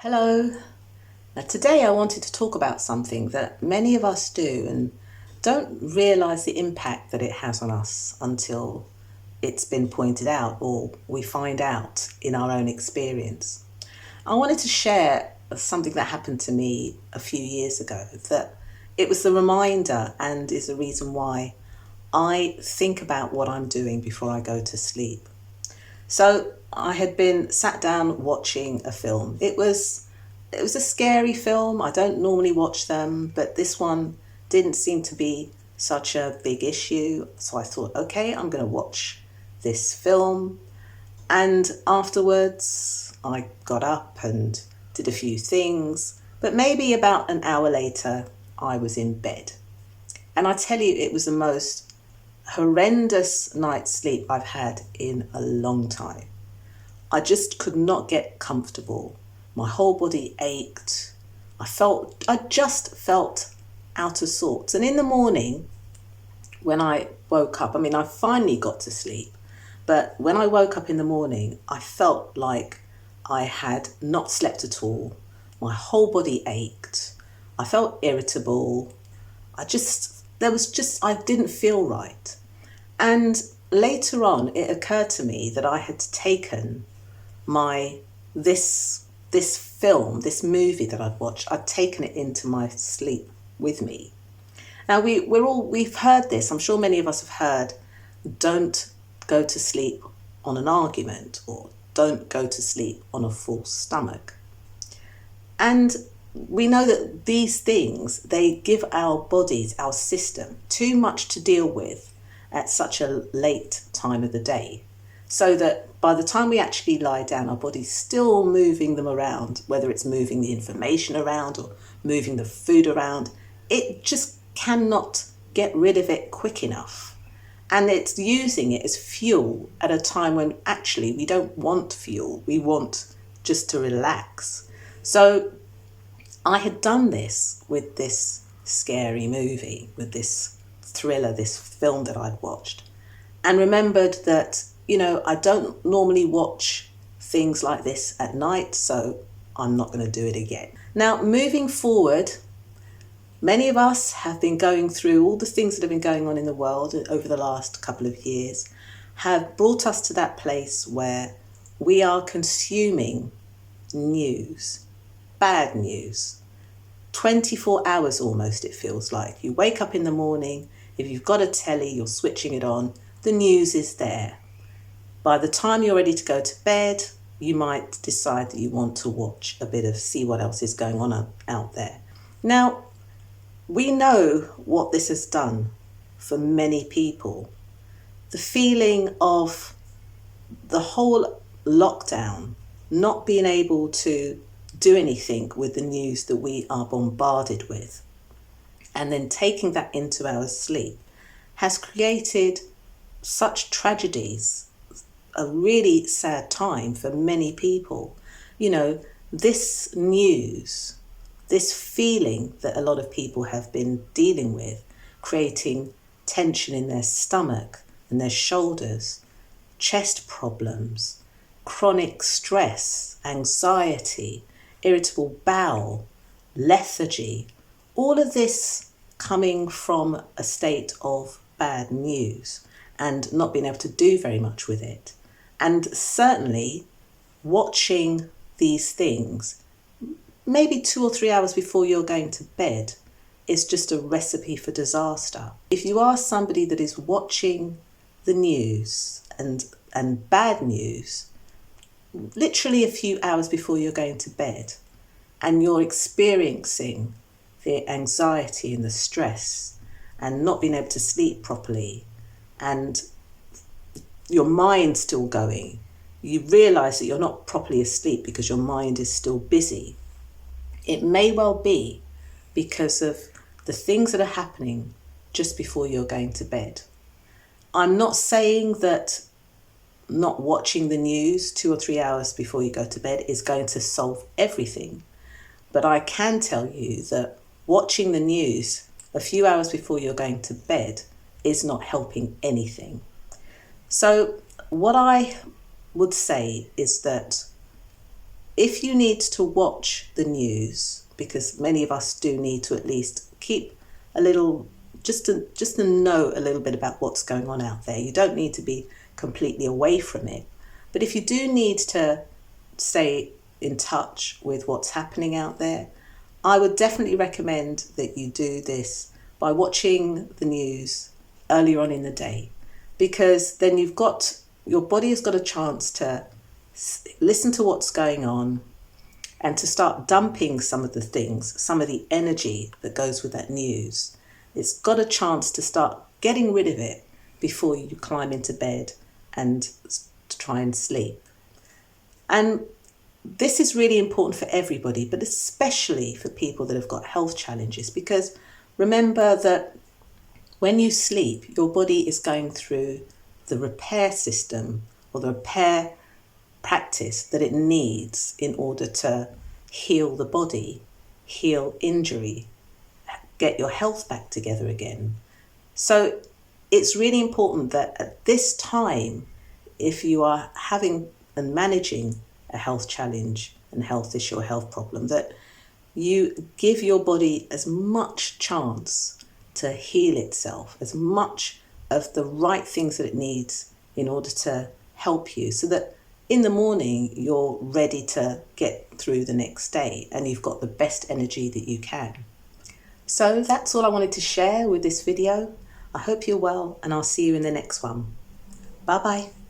Hello. Now, today I wanted to talk about something that many of us do and don't realise the impact that it has on us until it's been pointed out or we find out in our own experience. I wanted to share something that happened to me a few years ago that it was the reminder and is the reason why I think about what I'm doing before I go to sleep. So I had been sat down watching a film. It was a scary film. I don't normally watch them, but this one didn't seem to be such a big issue. So I thought, okay, I'm going to watch this film. And afterwards, I got up and did a few things. But maybe about an hour later, I was in bed. And I tell you, it was the most horrendous night's sleep I've had in a long time. I just could not get comfortable. My whole body ached. I just felt out of sorts. And in the morning, when I woke up, I finally got to sleep. But when I woke up in the morning, I felt like I had not slept at all. My whole body ached. I felt irritable. I didn't feel right. And later on, it occurred to me that I had taken this this movie that I'd watched, I'd taken it into my sleep with me. Now we've heard this. I'm sure many of us have heard, don't go to sleep on an argument or don't go to sleep on a full stomach. And we know that these things, they give our bodies, our system, too much to deal with at such a late time of the day. So that by the time we actually lie down, our body's still moving them around, whether it's moving the information around or moving the food around. It just cannot get rid of it quick enough. And it's using it as fuel at a time when actually we don't want fuel. We want just to relax. So I had done this with this scary movie, with this thriller, this film that I'd watched, and remembered that, I don't normally watch things like this at night, so I'm not going to do it again. Now, moving forward, many of us have been going through all the things that have been going on in the world over the last couple of years, have brought us to that place where we are consuming news, bad news, 24 hours almost, it feels like. You wake up in the morning, if you've got a telly, you're switching it on, the news is there. By the time you're ready to go to bed, you might decide that you want to see what else is going on out there. Now, we know what this has done for many people. The feeling of the whole lockdown, not being able to do anything with the news that we are bombarded with, and then taking that into our sleep, has created such tragedies, a really sad time for many people. This news, this feeling that a lot of people have been dealing with, creating tension in their stomach and their shoulders, chest problems, chronic stress, anxiety, irritable bowel, lethargy, all of this coming from a state of bad news and not being able to do very much with it. And certainly watching these things, maybe 2 or 3 hours before you're going to bed, is just a recipe for disaster. If you are somebody that is watching the news and bad news, literally a few hours before you're going to bed, and you're experiencing the anxiety and the stress and not being able to sleep properly, and your mind's still going, you realise that you're not properly asleep because your mind is still busy. It may well be because of the things that are happening just before you're going to bed. I'm not saying that not watching the news 2 or 3 hours before you go to bed is going to solve everything. But I can tell you that watching the news a few hours before you're going to bed is not helping anything. So what I would say is that if you need to watch the news, because many of us do need to at least keep a little, just to know a little bit about what's going on out there. You don't need to be completely away from it. But if you do need to stay in touch with what's happening out there, I would definitely recommend that you do this by watching the news earlier on in the day, because then your body has got a chance to listen to what's going on and to start dumping some of the things, some of the energy that goes with that news. It's got a chance to start getting rid of it before you climb into bed and try and sleep. And this is really important for everybody, but especially for people that have got health challenges, because remember that when you sleep, your body is going through the repair system or the repair practice that it needs in order to heal the body, heal injury, get your health back together again. So it's really important that at this time, if you are having and managing a health challenge and health issue or health problem, that you give your body as much chance to heal itself, as much of the right things that it needs in order to help you, so that in the morning you're ready to get through the next day and you've got the best energy that you can. So that's all I wanted to share with this video. I hope you're well, and I'll see you in the next one. Bye bye.